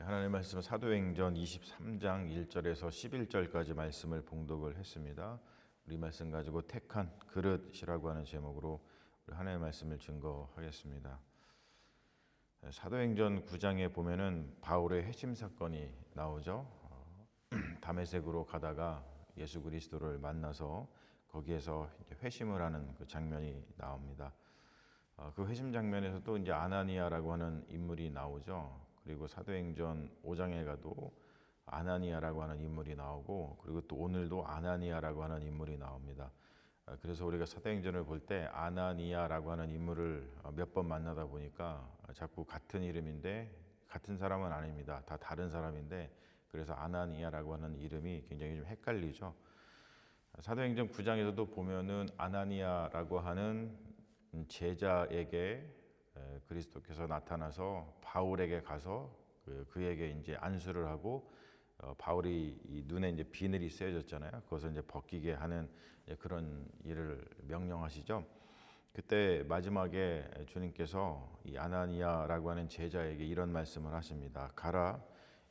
하나님의 말씀 사도행전 23장 1절에서 11절까지 말씀을 봉독을 했습니다. 우리 말씀 가지고 택한 그릇이라고 하는 제목으로 우리 하나님의 말씀을 증거하겠습니다. 사도행전 9장에 보면은 바울의 회심 사건이 나오죠. 다메섹으로 가다가 예수 그리스도를 만나서 거기에서 회심을 하는 그 장면이 나옵니다. 그 회심 장면에서도 이제 아나니아라고 하는 인물이 나오죠. 그리고 사도행전 5장에 가도 아나니아라고 하는 인물이 나오고, 그리고 또 오늘도 아나니아라고 하는 인물이 나옵니다. 그래서 우리가 사도행전을 볼 때 아나니아라고 하는 인물을 몇 번 만나다 보니까 자꾸 같은 이름인데 같은 사람은 아닙니다. 다 다른 사람인데, 그래서 아나니아라고 하는 이름이 굉장히 좀 헷갈리죠. 사도행전 9장에서도 보면은 아나니아라고 하는 제자에게 그리스도께서 나타나서 바울에게 가서 그에게 이제 안수를 하고, 바울이 이 눈에 이제 비늘이 쓰여졌잖아요. 그것을 이제 벗기게 하는 그런 일을 명령하시죠. 그때 마지막에 주님께서 이 아나니아라고 하는 제자에게 이런 말씀을 하십니다. 가라,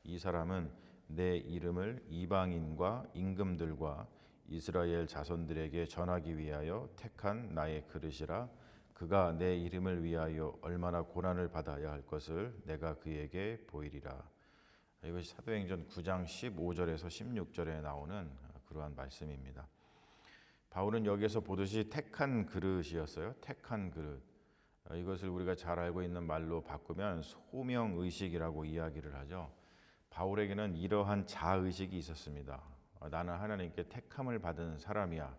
이 사람은 내 이름을 이방인과 임금들과 이스라엘 자손들에게 전하기 위하여 택한 나의 그릇이라. 그가 내 이름을 위하여 얼마나 고난을 받아야 할 것을 내가 그에게 보이리라. 이것이 사도행전 9장 15절에서 16절에 나오는 그러한 말씀입니다. 바울은 여기에서 보듯이 택한 그릇이었어요. 택한 그릇. 이것을 우리가 잘 알고 있는 말로 바꾸면 소명의식이라고 이야기를 하죠. 바울에게는 이러한 자의식이 있었습니다. 나는 하나님께 택함을 받은 사람이야.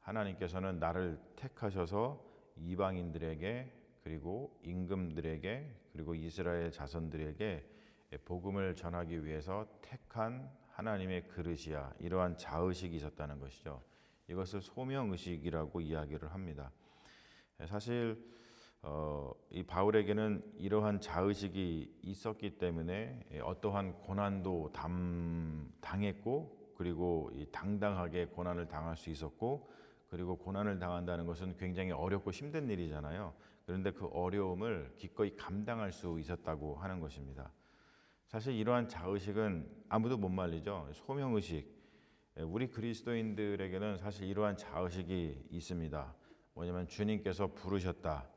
하나님께서는 나를 택하셔서 이방인들에게, 그리고 임금들에게, 그리고 이스라엘 자손들에게 복음을 전하기 위해서 택한 하나님의 그릇이야. 이러한 자의식이 있었다는 것이죠. 이것을 소명의식이라고 이야기를 합니다. 사실 이 바울에게는 이러한 자의식이 있었기 때문에 어떠한 고난도 당했고, 그리고 당당하게 고난을 당할 수 있었고, 그리고 고난을 당한다는 것은 굉장히 어렵고 힘든 일이잖아요. 그런데 그 어려움을 기꺼이 감당할 수 있었다고 하는 것입니다. 사실 이러한 자의식은 아무도 못 말리죠. 소명의식. 우리 그리스도인들에게는 사실 이러한 자의식이 있습니다. 뭐냐면 주님께서 부르셨다.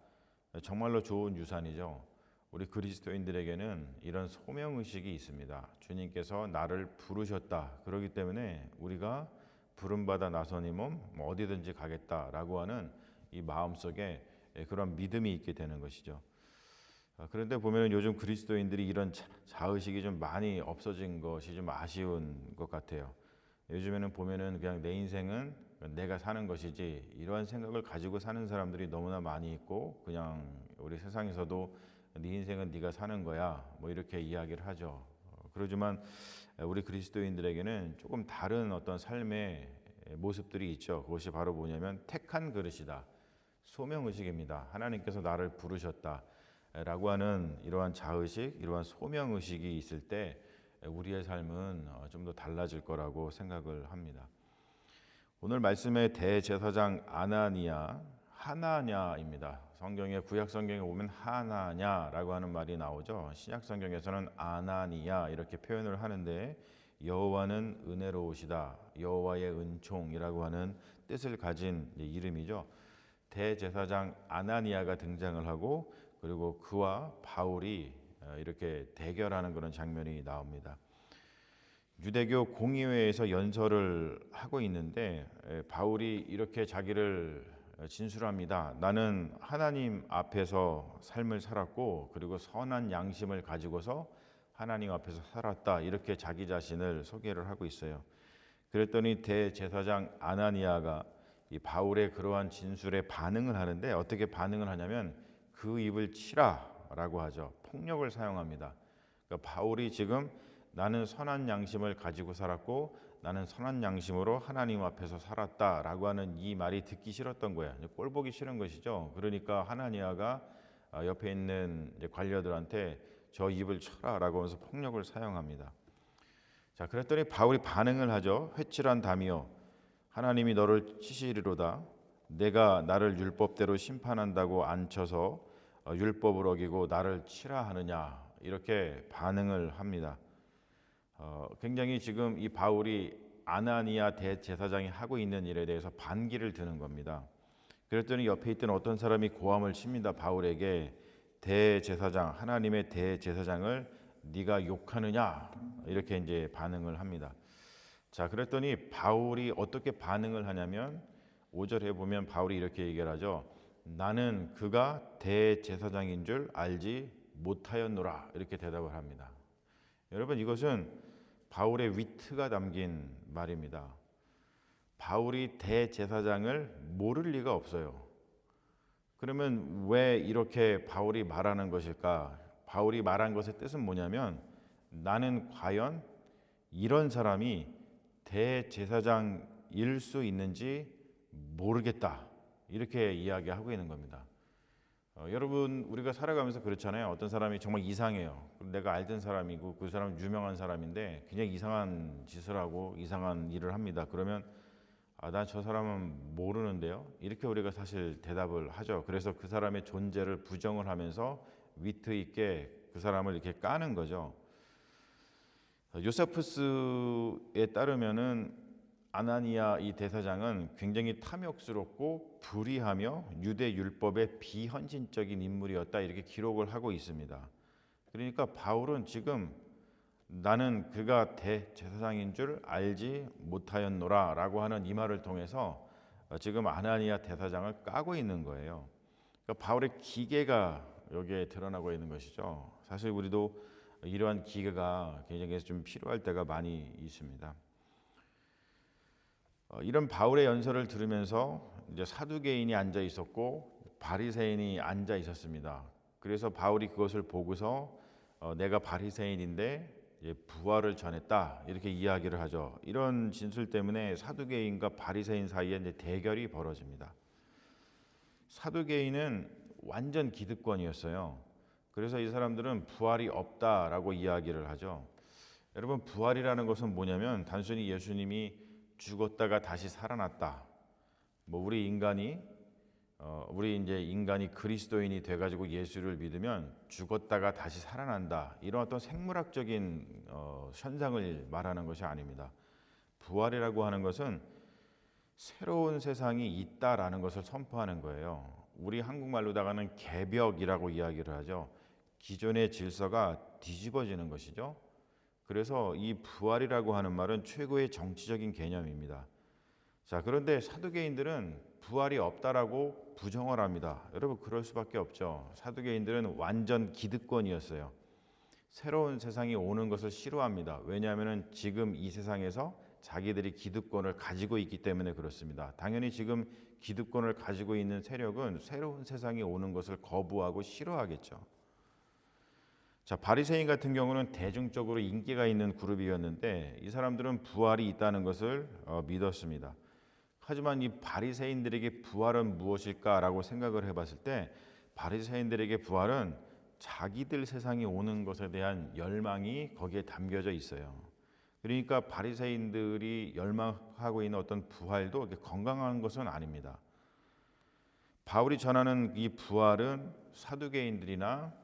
정말로 좋은 유산이죠. 우리 그리스도인들에게는 이런 소명의식이 있습니다. 주님께서 나를 부르셨다. 그렇기 때문에 우리가 부름받아 나서니 몸 어디든지 가겠다라고 하는 이 마음속에 그런 믿음이 있게 되는 것이죠. 그런데 보면 요즘 그리스도인들이 이런 자의식이 좀 많이 없어진 것이 좀 아쉬운 것 같아요. 요즘에는 보면은 그냥 내 인생은 내가 사는 것이지, 이러한 생각을 가지고 사는 사람들이 너무나 많이 있고, 그냥 우리 세상에서도 네 인생은 네가 사는 거야 뭐 이렇게 이야기를 하죠. 그러지만 우리 그리스도인들에게는 조금 다른 어떤 삶의 모습들이 있죠. 그것이 바로 뭐냐면 택한 그릇이다. 소명의식입니다. 하나님께서 나를 부르셨다 라고 하는 이러한 자의식, 이러한 소명의식이 있을 때 우리의 삶은 좀 더 달라질 거라고 생각을 합니다. 오늘 말씀의 대제사장 아나니아, 하나냐입니다. 성경의 구약 성경에 보면 하나냐라고 하는 말이 나오죠. 신약 성경에서는 아나니아 이렇게 표현을 하는데, 여호와는 은혜로우시다, 여호와의 은총이라고 하는 뜻을 가진 이름이죠. 대제사장 아나니아가 등장을 하고, 그리고 그와 바울이 이렇게 대결하는 그런 장면이 나옵니다. 유대교 공의회에서 연설을 하고 있는데 바울이 이렇게 자기를 진술합니다. 나는 하나님 앞에서 삶을 살았고, 그리고 선한 양심을 가지고서 하나님 앞에서 살았다. 이렇게 자기 자신을 소개를 하고 있어요. 그랬더니 대제사장 아나니아가 이 바울의 그러한 진술에 반응을 하는데, 어떻게 반응을 하냐면 그 입을 치라라고 하죠. 폭력을 사용합니다. 그러니까 바울이 지금 나는 선한 양심을 가지고 살았고, 나는 선한 양심으로 하나님 앞에서 살았다라고 하는 이 말이 듣기 싫었던 거예요. 꼴 보기 싫은 것이죠. 그러니까 하나니아가 옆에 있는 관료들한테 저 입을 쳐라라고 하면서 폭력을 사용합니다. 자, 그랬더니 바울이 반응을 하죠. 회칠한 담이여, 하나님이 너를 치시리로다. 내가 나를 율법대로 심판한다고 앉혀서 율법을 어기고 나를 치라 하느냐. 이렇게 반응을 합니다. 굉장히 지금 이 바울이 아나니아 대제사장이 하고 있는 일에 대해서 반기를 드는 겁니다. 그랬더니 옆에 있던 어떤 사람이 고함을 칩니다. 바울에게 대제사장, 하나님의 대제사장을 네가 욕하느냐 이렇게 이제 반응을 합니다. 자, 그랬더니 바울이 어떻게 반응을 하냐면 5절에 보면 바울이 이렇게 얘기를 하죠. 나는 그가 대제사장인 줄 알지 못하였노라 이렇게 대답을 합니다. 여러분, 이것은 바울의 위트가 담긴 말입니다. 바울이 대제사장을 모를 리가 없어요. 그러면 왜 이렇게 바울이 말하는 것일까? 바울이 말한 것의 뜻은 뭐냐면 나는 과연 이런 사람이 대제사장일 수 있는지 모르겠다 이렇게 이야기하고 있는 겁니다. 여러분, 우리가 살아가면서 그렇잖아요. 어떤 사람이 정말 이상해요. 내가 알던 사람이고 그 사람은 유명한 사람인데 그냥 이상한 짓을 하고 이상한 일을 합니다. 그러면 난 저 사람은 모르는데요. 이렇게 우리가 사실 대답을 하죠. 그래서 그 사람의 존재를 부정을 하면서 위트 있게 그 사람을 이렇게 까는 거죠. 요세푸스에 따르면은 아나니아 이 대사장은 굉장히 탐욕스럽고 불의하며 유대 율법의 비헌신적인 인물이었다 이렇게 기록을 하고 있습니다. 그러니까 바울은 지금 나는 그가 대제사장인 줄 알지 못하였노라 라고 하는 이 말을 통해서 지금 아나니아 대사장을 까고 있는 거예요. 그러니까 바울의 기계가 여기에 드러나고 있는 것이죠. 사실 우리도 이러한 기계가 굉장히 좀 필요할 때가 많이 있습니다. 이런 바울의 연설을 들으면서 이제 사두개인이 앉아 있었고 바리새인이 앉아 있었습니다. 그래서 바울이 그것을 보고서 내가 바리새인인데 부활을 전했다 이렇게 이야기를 하죠. 이런 진술 때문에 사두개인과 바리새인 사이에 이제 대결이 벌어집니다. 사두개인은 완전 기득권이었어요. 그래서 이 사람들은 부활이 없다라고 이야기를 하죠. 여러분, 부활이라는 것은 뭐냐면 단순히 예수님이 죽었다가 다시 살아났다. 우리 이제 인간이 그리스도인이 돼가지고 예수를 믿으면 죽었다가 다시 살아난다. 이런 어떤 생물학적인 현상을 말하는 것이 아닙니다. 부활이라고 하는 것은 새로운 세상이 있다라는 것을 선포하는 거예요. 우리 한국말로다가는 개벽이라고 이야기를 하죠. 기존의 질서가 뒤집어지는 것이죠. 그래서 이 부활이라고 하는 말은 최고의 정치적인 개념입니다. 자, 그런데 사두개인들은 부활이 없다라고 부정을 합니다. 여러분, 그럴 수밖에 없죠. 사두개인들은 완전 기득권이었어요. 새로운 세상이 오는 것을 싫어합니다. 왜냐하면 지금 이 세상에서 자기들이 기득권을 가지고 있기 때문에 그렇습니다. 당연히 지금 기득권을 가지고 있는 세력은 새로운 세상이 오는 것을 거부하고 싫어하겠죠. 자, 바리새인 같은 경우는 대중적으로 인기가 있는 그룹이었는데 이 사람들은 부활이 있다는 것을 믿었습니다. 하지만 이 바리새인들에게 부활은 무엇일까라고 생각을 해봤을 때 바리새인들에게 부활은 자기들 세상이 오는 것에 대한 열망이 거기에 담겨져 있어요. 그러니까 바리새인들이 열망하고 있는 어떤 부활도 건강한 것은 아닙니다. 바울이 전하는 이 부활은 사두개인들이나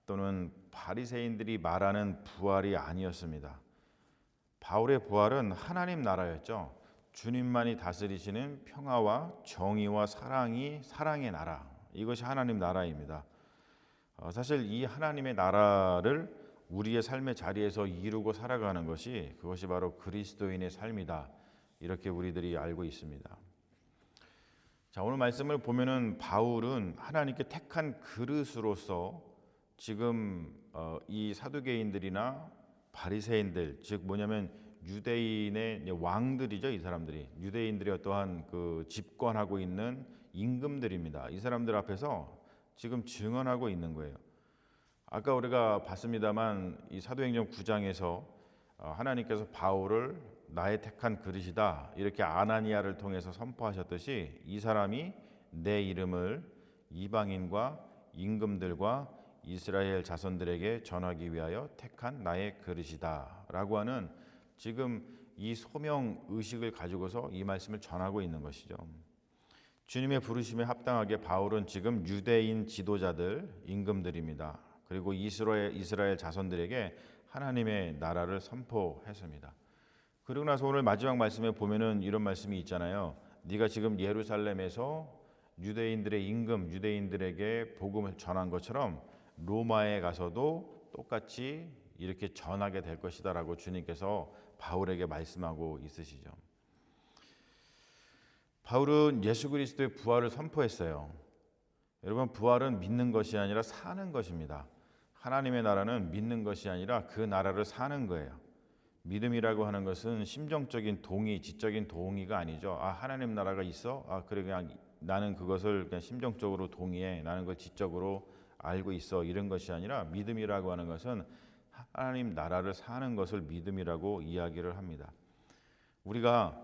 또는 바리새인들이 말하는 부활이 아니었습니다. 바울의 부활은 하나님 나라였죠. 주님만이 다스리시는 평화와 정의와 사랑의 나라, 이것이 하나님 나라입니다. 사실 이 하나님의 나라를 우리의 삶의 자리에서 이루고 살아가는 그것이 바로 그리스도인의 삶이다, 이렇게 우리들이 알고 있습니다. 자, 오늘 말씀을 보면은 바울은 하나님께 택한 그릇으로서 지금 이 사두개인들이나 바리새인들, 즉 뭐냐면 유대인의 왕들이죠. 이 사람들이 유대인들이 어떠한 그 집권하고 있는 임금들입니다. 이 사람들 앞에서 지금 증언하고 있는 거예요. 아까 우리가 봤습니다만 이 사도행전 9장에서 하나님께서 바울을 나의 택한 그릇이다 이렇게 아나니아를 통해서 선포하셨듯이 이 사람이 내 이름을 이방인과 임금들과 이스라엘 자손들에게 전하기 위하여 택한 나의 그릇이다 라고 하는 지금 이 소명 의식을 가지고서 이 말씀을 전하고 있는 것이죠. 주님의 부르심에 합당하게 바울은 지금 유대인 지도자들, 임금들입니다. 그리고 이스라엘 자손들에게 하나님의 나라를 선포했습니다. 그리고 나서 오늘 마지막 말씀에 보면은 이런 말씀이 있잖아요. 네가 지금 예루살렘에서 유대인들의 임금, 유대인들에게 복음을 전한 것처럼 로마에 가서도 똑같이 이렇게 전하게 될 것이다라고 주님께서 바울에게 말씀하고 있으시죠. 바울은 예수 그리스도의 부활을 선포했어요. 여러분, 부활은 믿는 것이 아니라 사는 것입니다. 하나님의 나라는 믿는 것이 아니라 그 나라를 사는 거예요. 믿음이라고 하는 것은 심정적인 동의, 지적인 동의가 아니죠. 아, 하나님 나라가 있어? 아, 그래, 그냥 나는 그것을 그냥 심정적으로 동의해. 나는 그걸 지적으로 알고 있어. 이런 것이 아니라 믿음이라고 하는 것은 하나님 나라를 사는 것을 믿음이라고 이야기를 합니다. 우리가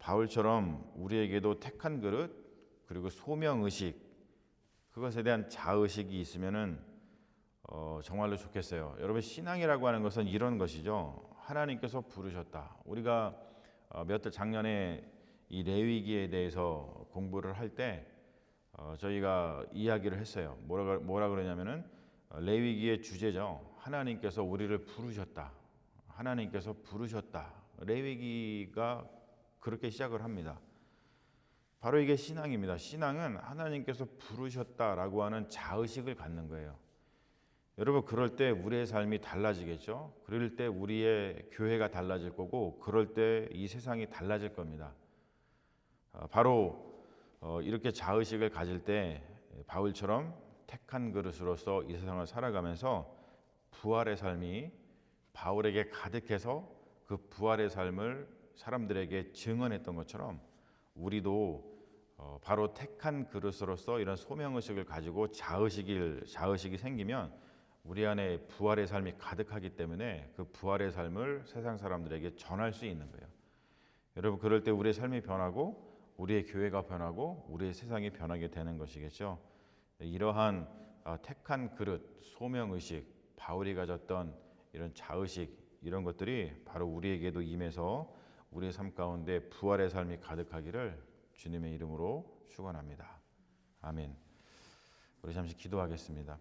바울처럼 우리에게도 택한 그릇, 그리고 소명의식, 그것에 대한 자의식이 있으면은 정말로 좋겠어요. 여러분, 신앙이라고 하는 것은 이런 것이죠. 하나님께서 부르셨다. 우리가 작년에 이 레위기에 대해서 공부를 할 때 저희가 이야기를 했어요. 뭐라 그러냐면은 레위기의 주제죠. 하나님께서 우리를 부르셨다. 하나님께서 부르셨다. 레위기가 그렇게 시작을 합니다. 바로 이게 신앙입니다. 신앙은 하나님께서 부르셨다라고 하는 자의식을 갖는 거예요. 여러분, 그럴 때 우리의 삶이 달라지겠죠. 그럴 때 우리의 교회가 달라질 거고, 그럴 때 이 세상이 달라질 겁니다. 바로 이렇게 자의식을 가질 때 바울처럼 택한 그릇으로서 이 세상을 살아가면서 부활의 삶이 바울에게 가득해서 그 부활의 삶을 사람들에게 증언했던 것처럼 우리도 바로 택한 그릇으로서 이런 소명의식을 가지고 자의식이 생기면 우리 안에 부활의 삶이 가득하기 때문에 그 부활의 삶을 세상 사람들에게 전할 수 있는 거예요. 여러분, 그럴 때 우리의 삶이 변하고 우리의 교회가 변하고 우리의 세상이 변하게 되는 것이겠죠. 이러한 택한 그릇, 소명의식, 바울이 가졌던 이런 자의식, 이런 것들이 바로 우리에게도 임해서 우리의 삶 가운데 부활의 삶이 가득하기를 주님의 이름으로 축원합니다. 아멘. 우리 잠시 기도하겠습니다.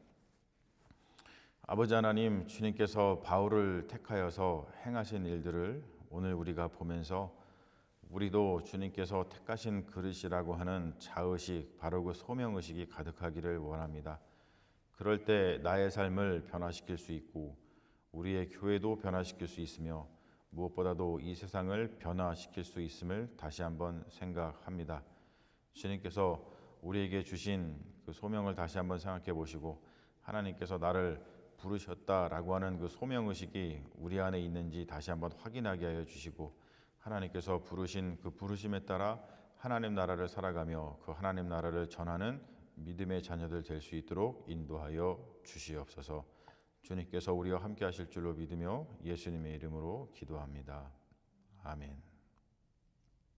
아버지 하나님, 주님께서 바울을 택하여서 행하신 일들을 오늘 우리가 보면서 우리도 주님께서 택하신 그릇이라고 하는 자의식, 바로 그 소명의식이 가득하기를 원합니다. 그럴 때 나의 삶을 변화시킬 수 있고 우리의 교회도 변화시킬 수 있으며 무엇보다도 이 세상을 변화시킬 수 있음을 다시 한번 생각합니다. 주님께서 우리에게 주신 그 소명을 다시 한번 생각해 보시고 하나님께서 나를 부르셨다라고 하는 그 소명의식이 우리 안에 있는지 다시 한번 확인하게 하여 주시고 하나님께서 부르신 그 부르심에 따라 하나님 나라를 살아가며 그 하나님 나라를 전하는 믿음의 자녀들 될 수 있도록 인도하여 주시옵소서. 주님께서 우리와 함께 하실 줄로 믿으며 예수님의 이름으로 기도합니다. 아멘.